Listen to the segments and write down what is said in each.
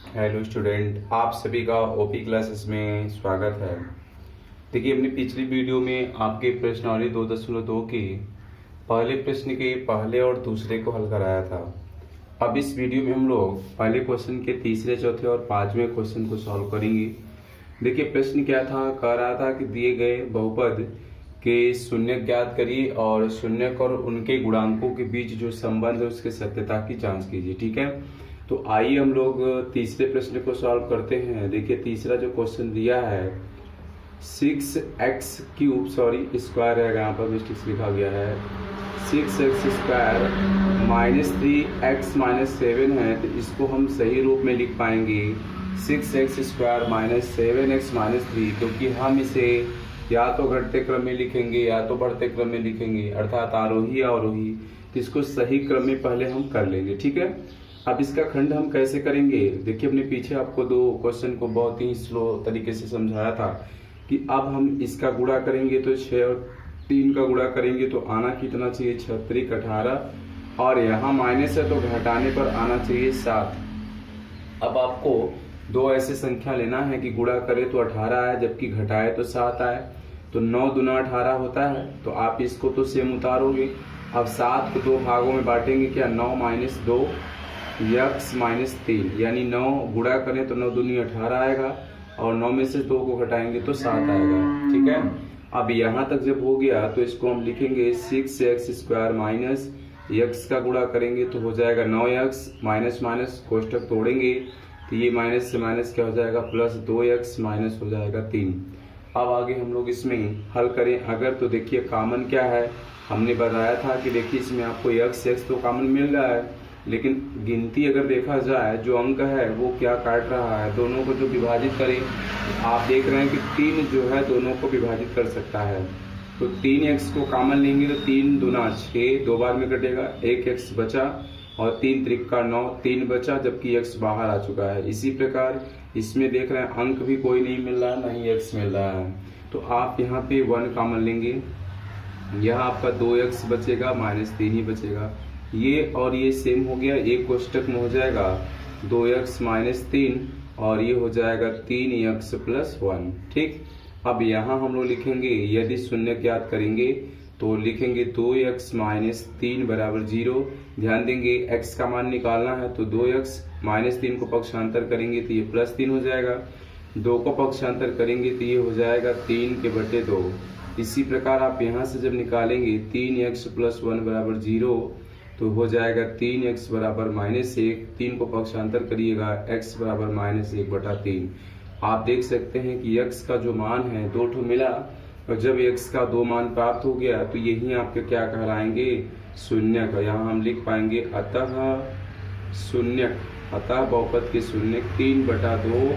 Hello student, आप सभी का ओपी क्लासेस में स्वागत है। देखिए, अपनी पिछली वीडियो में आपके प्रश्नावली 2.2 के पहले प्रश्न के पहले और दूसरे को हल कराया था। अब इस वीडियो में हम लोग पहले क्वेश्चन के तीसरे, चौथे और पांचवें क्वेश्चन को सॉल्व करेंगे। देखिए, प्रश्न क्या था, कह रहा था कि दिए गए बहुपद के शून्य ज्ञात करिए और शून्यक और उनके गुणांकों के बीच जो संबंध है उसके सत्यता की जांच कीजिए। ठीक है, तो आइए हम लोग तीसरे प्रश्न को सॉल्व करते हैं। देखिए, तीसरा जो क्वेश्चन दिया है 6x³ स्क्वायर है, यहाँ पर मिस्टेक्स लिखा गया है 6x² -3x-7 है, तो इसको हम सही रूप में लिख पाएंगे 6x² -7x-3, क्योंकि हम इसे या तो घटते क्रम में लिखेंगे या तो बढ़ते क्रम में लिखेंगे, अर्थात आरोही या अवरोही। तो इसको सही क्रम में पहले हम कर लेंगे। ठीक है, अब इसका खंड हम कैसे करेंगे। देखिए, अपने पीछे आपको दो क्वेश्चन को बहुत ही स्लो तरीके से समझाया था कि अब हम इसका गुणा करेंगे तो 6 और 3 का गुणा करेंगे तो आना कितना चाहिए 6 18, और यहाँ माइनस है तो घटाने पर आना चाहिए 7। अब आपको दो ऐसे संख्या लेना है कि गुणा करे तो 18 आए, जबकि घटाए तो 7 आए। तो 9 दूना 18 होता है, तो आप इसको तो सेम उतारोगे। अब 7 को दो भागों में बांटेंगे, क्या 9 - 2 x -3, यानी 9 गुणा करें तो 9 दूनी 18 आएगा, और 9 में से 2 को घटाएंगे तो 7 आएगा। ठीक है, अब यहाँ तक जब हो गया तो इसको हम लिखेंगे 6x² माइनस x का गुणा करेंगे तो हो जाएगा 9x, माइनस माइनस कोष्टक तोड़ेंगे तो ये माइनस से माइनस क्या हो जाएगा प्लस 2x, माइनस हो जाएगा 3। अब आगे हम लोग इसमें हल करें अगर, तो देखिए कॉमन क्या है, हमने बताया था कि देखिए इसमें आपको x तो कॉमन मिल रहा है, लेकिन गिनती अगर देखा जाए जो अंक है वो क्या काट रहा है, दोनों को जो विभाजित करें आप देख रहे हैं कि 3 जो है दोनों को विभाजित कर सकता है। तो 3x को कॉमन लेंगे तो 3 दूना 6, 2 बार में कटेगा, 1x बचा और 3 त्रिका 9, 3 बचा, जबकि x बाहर आ चुका है। इसी प्रकार इसमें देख रहे हैं अंक भी कोई नहीं मिल रहा है, ना ही x मिल रहा है, तो आप यहाँ पे 1 कॉमन लेंगे, यह आपका 2x बचेगा, -3 ही बचेगा। ये और ये सेम हो गया, एक कोष्टक में हो जाएगा 2x -3 और ये हो जाएगा 3x + 1। ठीक, अब यहाँ हम लोग लिखेंगे, यदि शून्य ज्ञात करेंगे तो लिखेंगे 2x -3 = 0। ध्यान देंगे x का मान निकालना है तो 2x -3 को पक्षांतर करेंगे तो ये +3 हो जाएगा, 2 को पक्षांतर करेंगे तो ये हो जाएगा 3/2। इसी प्रकार आप यहाँ से जब निकालेंगे 3x + 1 = 0 तो हो जाएगा 3x = -1, 3 को पक्षांतर करिएगा x = -1/3। आप देख सकते हैं कि x का जो मान है 2 ठो मिला, और जब x का 2 मान प्राप्त हो गया तो यही आपके क्या कहलाएंगे शून्य का। यहाँ हम लिख पाएंगे अतः शून्य, अतः बहुपद के शून्य 3/2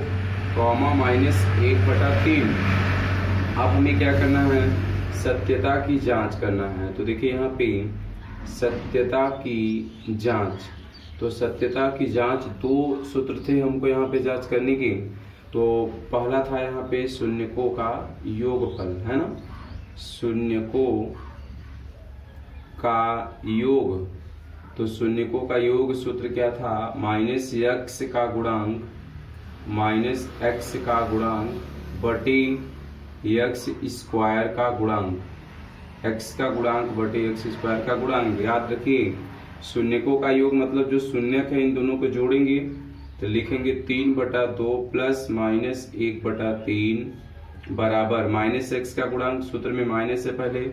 -1/3। अब हमें क्या करना है, सत्यता की जांच करना है। तो देखिए यहाँ पे सत्यता की जांच, तो सत्यता की जांच 2 सूत्र थे हमको यहाँ पे जांच करने की। तो पहला था यहाँ पे शून्यकों का योगफल, है ना, शून्यकों का योग। तो शून्यकों का योग सूत्र क्या था, -x का गुणांक -x का गुणांक बटे x² का गुणांक, x का गुणांक बटे x² का गुणांक। याद रखिए शून्यकों का योग मतलब जो शून्यक है इन दोनों को जोड़ेंगे तो लिखेंगे 3/2 + -1/3 बराबर -x का गुणांक, सूत्र में माइनस है पहले,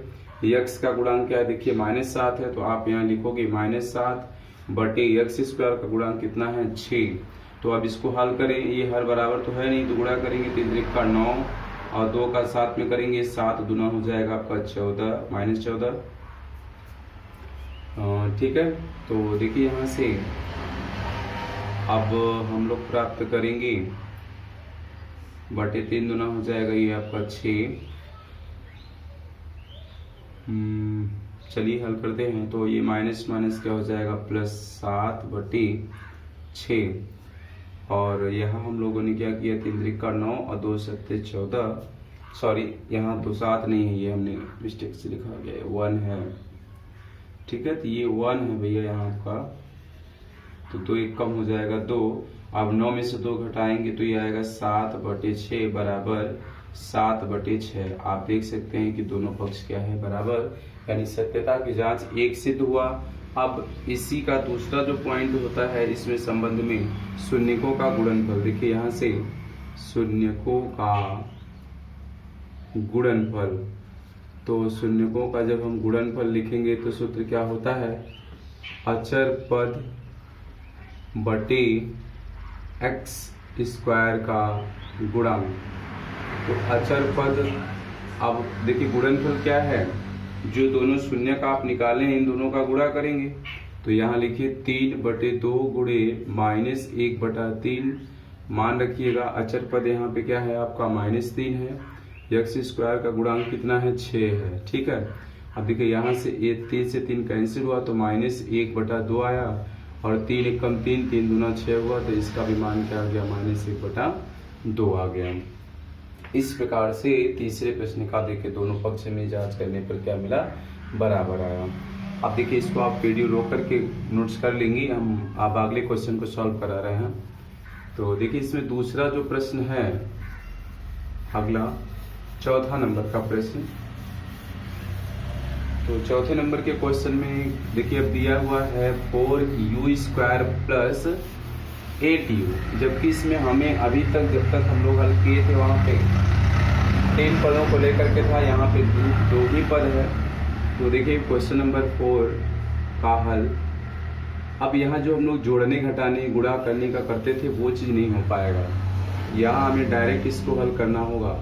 x का गुणांक क्या है देखिए -7 है, तो आप यहाँ लिखोगे -7 बटे x² का गुणांक कितना है 6। तो अब इसको हल करें, ये हर बराबर तो है नहीं तो गुणा करेंगे 3 त्रिका 9 और 2 का 7 में करेंगे, 7 दूना हो जाएगा आपका 14 -14। ठीक है, तो देखिए यहाँ से अब हम लोग प्राप्त करेंगे बटे 3 दूना हो जाएगा ये आपका 6। चलिए हल करते हैं, तो ये माइनस माइनस क्या हो जाएगा +7 बटे 6, और यहाँ हम लोगों ने क्या किया 3 त्रिका 9 और 2 7 14, सॉरी यहाँ तो 7 नहीं है, ये हमने मिस्टेक से लिखा गया है 1 है। ठीक है, तो ये 1 है भैया यहाँ आपका तो 2 एक कम हो जाएगा 2। अब 9 में से 2 घटाएंगे तो ये आएगा 7/6 बराबर 7/6। आप देख सकते हैं कि दोनों पक्ष क्या है, बराबर, यानी सत्यता की जांच 1 सिद्ध हुआ। अब इसी का दूसरा जो पॉइंट होता है इसमें संबंध में शून्यकों का गुणनफल। देखिए यहाँ से शून्यकों का गुणनफल, तो शून्यकों का जब हम गुणनफल लिखेंगे तो सूत्र क्या होता है, अचर पद बटे एक्स स्क्वायर का गुणांक। तो अचर पद, अब देखिए गुणनफल क्या है, जो दोनों शून्य का आप निकाले हैं इन दोनों का गुणा करेंगे। तो यहाँ लिखिए 3/2 गुणे -1/3। मान रखिएगा अचर पद यहाँ पे क्या है आपका -3 है, एक्स स्क्वायर का गुणांक कितना है 6 है, ठीक है। अब देखिए यहाँ से 3 से 3 कैंसिल हुआ तो -1/2 आया, और 3 एक कम 3, 3 दूना 6 हुआ, तो इसका भी मान क्या आ गया, -1/2 आ गया। इस प्रकार से तीसरे प्रश्न का देखिए दोनों पक्ष में जांच करने पर क्या मिला, बराबर आया। अब देखिए इसको आप वीडियो रोक करके नोट्स कर लेंगे, हम आप अगले क्वेश्चन को सॉल्व करा रहे हैं। तो देखिए इसमें दूसरा जो प्रश्न है, अगला चौथा नंबर का प्रश्न। तो चौथे नंबर के क्वेश्चन में देखिए अब दिया हुआ है 4u² प्लस 8u, जबकि इसमें हमें अभी तक जब तक हम लोग हल किए थे वहाँ पे 3 पदों को लेकर के था, यहाँ पे दो ही पद है। तो देखिए क्वेश्चन नंबर 4 का हल, अब यहाँ जो हम लोग जोड़ने घटाने गुणा करने का करते थे वो चीज़ नहीं हो पाएगा, यहाँ हमें डायरेक्ट इसको हल करना होगा।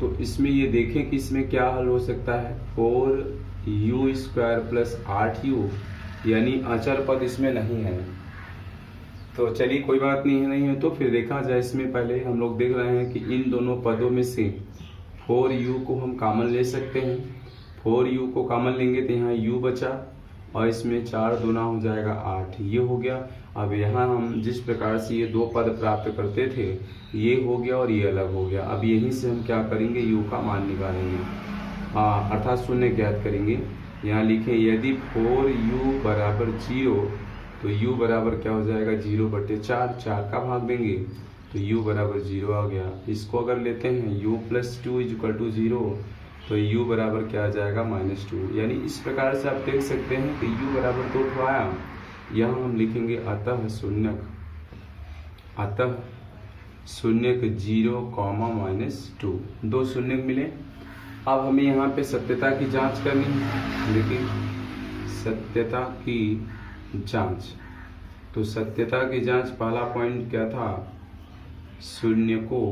तो इसमें ये देखें कि इसमें क्या हल हो सकता है, 4u² प्लस 8u, यानी अचर पद इसमें नहीं है। तो चलिए कोई बात नहीं है तो फिर देखा जाए। इसमें पहले हम लोग देख रहे हैं कि इन दोनों पदों में से 4u को हम कॉमन ले सकते हैं। 4u को कॉमन लेंगे तो यहाँ u बचा, और इसमें 4 दूना हो जाएगा 8, ये हो गया। अब यहाँ हम जिस प्रकार से ये दो पद प्राप्त करते थे, ये हो गया और ये अलग हो गया। अब यहीं से हम क्या करेंगे, u का मान निकालेंगे, अर्थात शून्य ज्ञात करेंगे। यहाँ लिखें यदि 4u बराबर 0, तो u बराबर क्या हो जाएगा 0/4, 4 का भाग देंगे तो u बराबर 0 आ गया। इसको अगर लेते हैं u + 2 = 0, तो u बराबर क्या आ जाएगा -2। यानी इस प्रकार से आप देख सकते हैं कि u बराबर 2 आया। यहाँ हम लिखेंगे अतः शून्यक 0, -2, 2 शून्यक मिले। अब हमें यहाँ पे सत्यता की जांच करनी है। देखिए सत्यता की जांच, तो सत्यता की जांच पहला पॉइंट क्या था, शून्यकों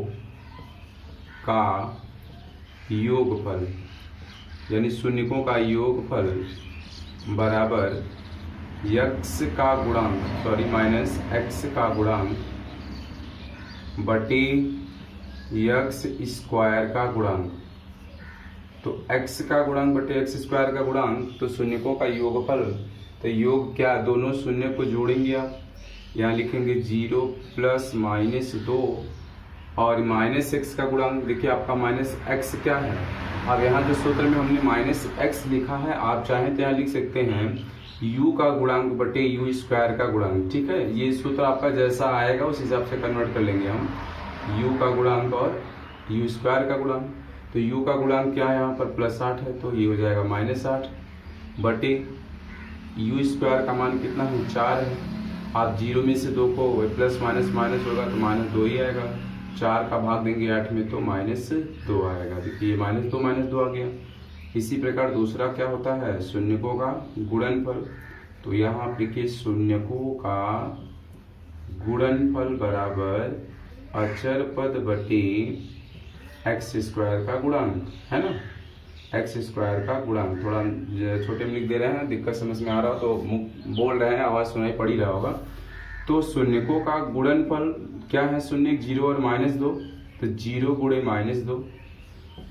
का योगफल, यानी शून्यकों का योगफल बराबर x का गुणांक माइनस x का गुणांक बटे x² का गुणांक। तो x का गुणांक बटे x² का गुणांक, तो शून्यकों का योगफल, तो योग क्या, दोनों शून्य को जोड़ेंगे आप, यहाँ लिखेंगे 0 + -2 और -x का गुणांक। देखिए आपका -x क्या है, अब यहाँ जो सूत्र में हमने -x लिखा है, आप चाहें तो यहाँ लिख सकते हैं u का गुणांक बटे u² का गुणांक, ठीक है। ये सूत्र आपका जैसा आएगा उस हिसाब से कन्वर्ट कर लेंगे हम, u का गुणांक और u² का गुणांक। तो u का गुणांक क्या है यहाँ पर +8 है, तो ये हो जाएगा -8 बटे u² का मान कितना है 4 है। आप 0 में से 2 को प्लस माइनस होगा तो -2 ही आएगा, 4 का भाग देंगे 8 में तो -2 आएगा। देखिए -2 आ गया। इसी प्रकार दूसरा क्या होता है, शून्यकों का गुणनफल। तो यहाँ आप लिखिए शून्यकों का गुणनफल बराबर अचर पद बटे x² का गुणांक, है ना, x² का गुणांक। थोड़ा छोटे में लिख दे रहे हैं, दिक्कत समझ में आ रहा हो तो मुख बोल रहे हैं, आवाज सुनाई पड़ ही रहा होगा। तो शून्यकों का गुणनफल क्या है, शून्य 0 और -2, तो 0 गुणे -2।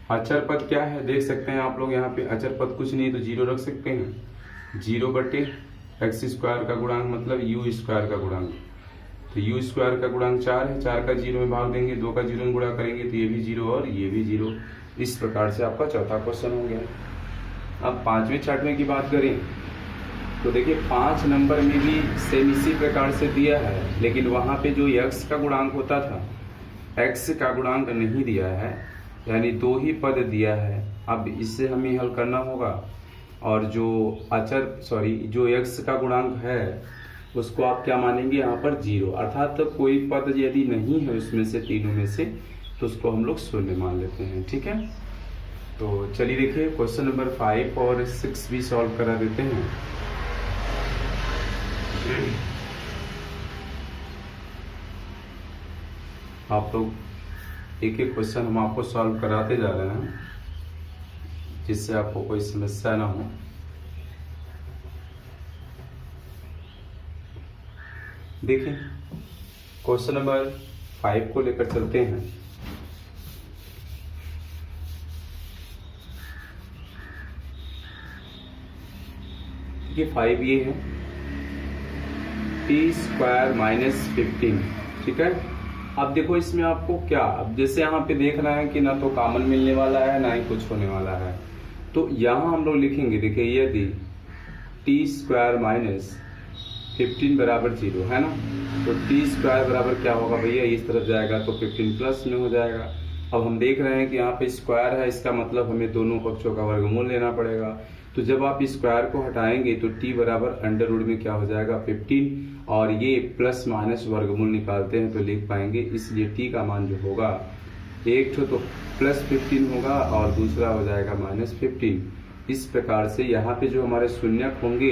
अचर पद क्या है देख सकते हैं आप लोग, यहाँ पे अचर पद कुछ नहीं तो 0 रख सकते हैं, 0 बटे x² का गुणांक मतलब u² का गुणांक। तो u² का गुणांक 4 है, 4 का 0 में भाग देंगे, 2 का 0 में गुणा करेंगे तो ये भी 0 और ये भी 0। इस प्रकार से आपका चौथा क्वेश्चन हो गया। अब 5वें 6वें की बात करें तो देखिए 5 नंबर में भी सेम इसी प्रकार से दिया है, लेकिन वहाँ पे जो x का गुणांक होता था, x का गुणांक नहीं दिया है, यानी 2 ही पद दिया है। अब इससे हमें हल करना होगा, और जो जो x का गुणांक है उसको आप क्या मानेंगे यहाँ पर 0, अर्थात कोई पद यदि नहीं है उसमें से तीनों में से तो उसको हम लोग शून्य मान लेते हैं। ठीक है, तो चलिए देखिए क्वेश्चन नंबर 5 और 6 भी सॉल्व करा देते हैं। आप लोग एक एक क्वेश्चन हम आपको सॉल्व कराते जा रहे हैं, जिससे आपको कोई समस्या ना हो। देखिए क्वेश्चन नंबर 5 को लेकर चलते हैं। देखिए 5 ये है t² - 15। ठीक है, अब देखो इसमें आपको क्या, अब जैसे यहाँ पे देख रहे हैं कि ना तो कॉमन मिलने वाला है ना ही कुछ होने वाला है, तो यहाँ हम लोग लिखेंगे, देखिए यदि t² - 15 बराबर 0 है ना, तो t² बराबर क्या होगा भैया, इस तरफ जाएगा तो 15 प्लस में हो जाएगा। अब हम देख रहे हैं कि यहाँ पे स्क्वायर है, इसका मतलब हमें दोनों पक्षों का वर्गमूल लेना पड़ेगा। तो जब आप स्क्वायर को हटाएंगे तो t बराबर अंडर रूट में क्या हो जाएगा 15, और ये प्लस माइनस वर्गमूल निकालते हैं तो लिख पाएंगे, इसलिए t का मान जो होगा एक तो +15 होगा और दूसरा हो जाएगा -15। इस प्रकार से यहाँ पे जो हमारे शून्यक होंगे,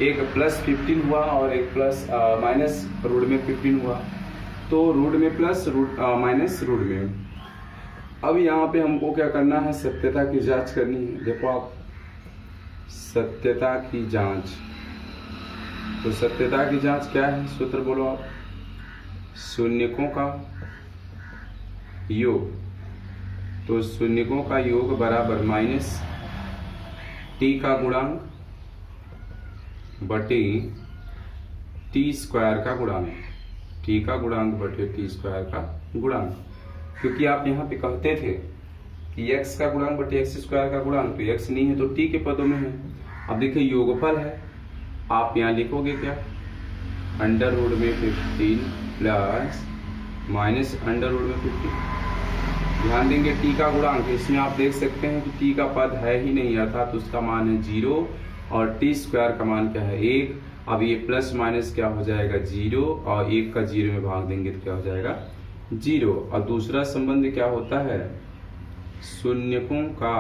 एक +15 हुआ और एक माइनस रूट में 15 हुआ, तो रूट में प्लस माइनस रूट में। अब यहाँ पे हमको क्या करना है, सत्यता की जांच करनी है। देखो आप, सत्यता की जांच, तो सत्यता की जांच क्या है, सूत्र बोलो आप, शून्यकों का योग, तो शून्यकों का योग बराबर माइनस t का गुणांक बटे t² का गुणांक, t का गुणांक बटे t² का गुणांक। क्योंकि आप यहाँ पे कहते थे कि x का गुणांक बटे x² का गुणांक, तो x नहीं है तो t के पदों में है। अब देखिए योगफल है, आप यहाँ लिखोगे क्या, अंडर रूट में 15 प्लस माइनस अंडर रूट में 15। ध्यान देंगे t का गुणांक, इसमें आप देख सकते हैं कि t का पद है ही नहीं, अर्थात उसका मान है 0 और t² का मान क्या है 1। अब ये प्लस माइनस क्या हो जाएगा 0, और 1 का 0 में भाग देंगे तो क्या हो जाएगा 0। और दूसरा संबंध क्या होता है, शून्यकों का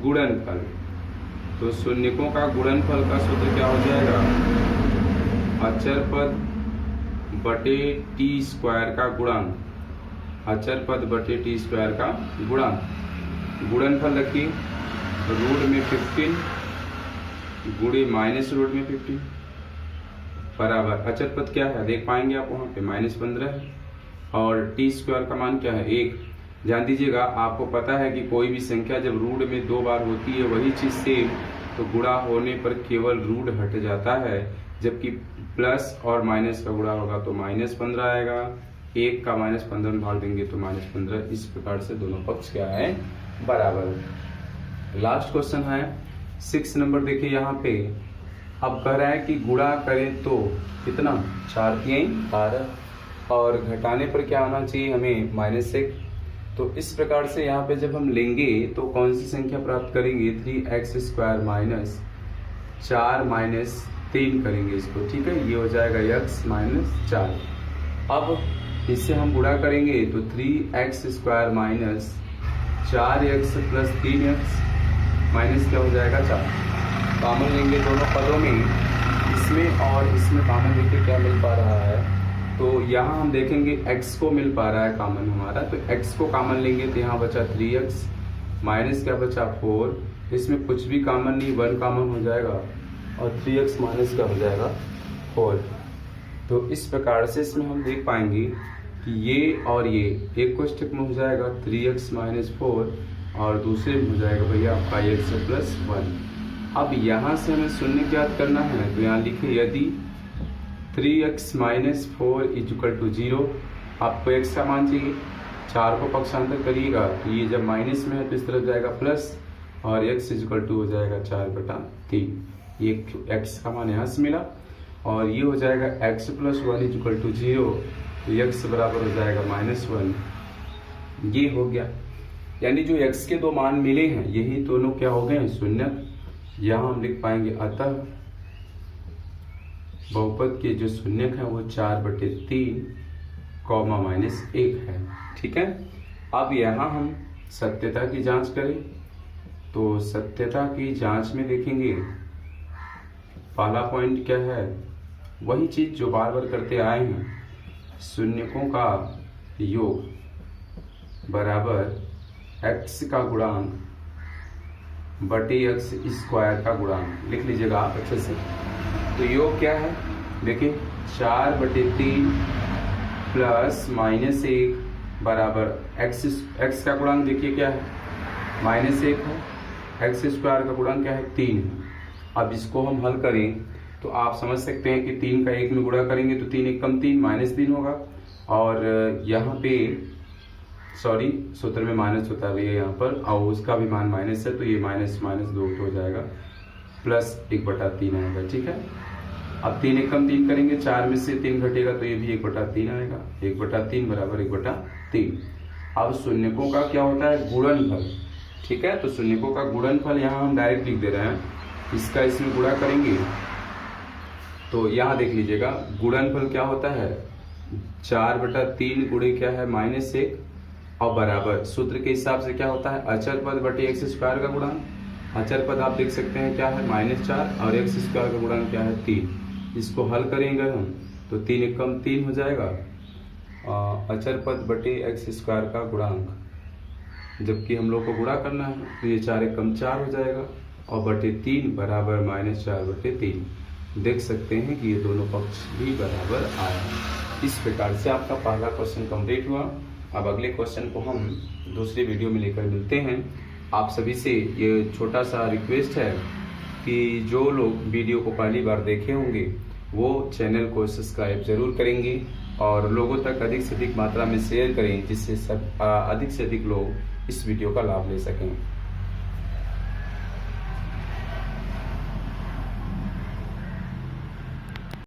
गुणनफल, तो शून्यकों का गुणनफल का सूत्र क्या हो जाएगा, अचर पद बटे t² का गुणांक, अचर पद बटे t² का गुणांक। गुणनफल रखिए रूट में 15 गुणे माइनस रूट में 15 बराबर, अचर पद क्या है देख पाएंगे आप, वहां पे -15 है, और t² का मान क्या है 1। ध्यान दीजिएगा, आपको पता है कि कोई भी संख्या जब रूट में 2 बार होती है, वही चीज सेम, तो गुणा होने पर केवल रूट हट जाता है, जबकि प्लस और माइनस का गुणा होगा तो -15 आएगा, 1 का -15 में भाग देंगे तो -15। इस प्रकार से दोनों पक्ष क्या है बराबर। लास्ट क्वेश्चन है 6 नंबर। देखिए यहाँ पे अब कह रहा है कि गुणा करें तो कितना 4 3 12, और घटाने पर क्या आना चाहिए हमें -1। तो इस प्रकार से यहाँ पे जब हम लेंगे तो कौन सी संख्या प्राप्त करेंगे, 3x² - 4 - 3 करेंगे इसको। ठीक है, ये हो जाएगा x - 4। अब इससे हम गुणा करेंगे तो 3x² - 4x + 3x माइनस क्या हो जाएगा 4। कॉमन लेंगे दोनों पदों में, इसमें और इसमें कॉमन लेके क्या मिल पा रहा है, तो यहाँ हम देखेंगे x को मिल पा रहा है कॉमन हमारा, तो x को कॉमन लेंगे तो यहाँ बचा 3x माइनस क्या बचा 4, इसमें कुछ भी कॉमन नहीं, 1 कॉमन हो जाएगा और 3x माइनस क्या हो जाएगा 4। तो इस प्रकार से इसमें हम देख पाएंगे कि ये और ये एक को स्टेप में हो जाएगा 3x - 4, और दूसरे में हो जाएगा भैया आपका x + 1। अब यहाँ से हमें शून्य ज्ञात करना है, तो यहाँ लिखे यदि 3x - 4 = 0, आपको x का मान चाहिए, 4 को पक्षांतर करिएगा तो ये जब माइनस में है तो इस तरफ जाएगा प्लस, और x इक्वल टू हो जाएगा 4/3। ये x का मान यहाँ से मिला और ये हो जाएगा x + 1 इक्वल टू 0, तो x बराबर हो जाएगा -1। ये हो गया, यानी जो x के दो मान मिले हैं यही दोनों क्या हो गए हैं, शून्यक। यहाँ हम लिख पाएंगे अतः बहुपद के जो शून्यक है वो 4/3 -1 है। ठीक है, अब यहाँ हम सत्यता की जांच करें तो सत्यता की जांच में देखेंगे पहला पॉइंट क्या है, वही चीज जो बार बार करते आए हैं, शून्यकों का योग बराबर x का गुणांक बटे x² का गुणांक। लिख लीजिएगा आप अच्छे से। तो योग क्या है, देखिए 4/3 प्लस -1 बराबर x का गुणांक देखिए क्या है, -1 है, x² का गुणांक क्या है, 3 है। अब इसको हम हल करें तो आप समझ सकते हैं कि 3 का 1 में गुणा करेंगे तो 3 × 3 -3 होगा, और यहाँ पे सॉरी सूत्र में माइनस होता है भैया यहाँ पर, और उसका भी मान माइनस है तो ये -2 हो जाएगा, +1/3 आएगा। ठीक है, अब 3 × 3 करेंगे, 4 में से 3 घटेगा तो ये भी 1/3 आएगा, 1/3 बराबर 1/3। अब शून्यकों का क्या होता है, गुणनफल। ठीक है, तो शून्यकों का गुणनफल यहाँ हम डायरेक्ट लिख दे रहे हैं, इसका इसमें गुणा करेंगे तो यहाँ देख लीजिएगा गुणनफल क्या होता है, 4/3 गुणे क्या है, -1 और बराबर सूत्र के हिसाब से क्या होता है, अचर पद बटे x² का गुणांक। अचर पद आप देख सकते हैं क्या है, -4 और x² का गुणांक क्या है, 3। इसको हल करेंगे हम तो 3 × 3 हो जाएगा, अचर पद बटे x² का गुणांक, जबकि हम लोग को गुणा करना है तो ये 4 × 4 हो जाएगा और बटे 3 बराबर -4/3। देख सकते हैं कि ये दोनों पक्ष भी बराबर आया। इस प्रकार से आपका पहला क्वेश्चन कंप्लीट हुआ। अब अगले क्वेश्चन को हम दूसरी वीडियो में लेकर मिलते हैं। आप सभी से ये छोटा सा रिक्वेस्ट है कि जो लोग वीडियो को पहली बार देखे होंगे वो चैनल को सब्सक्राइब जरूर करेंगे और लोगों तक अधिक से अधिक मात्रा में शेयर करें, जिससे सब अधिक से अधिक लोग इस वीडियो का लाभ ले सकें।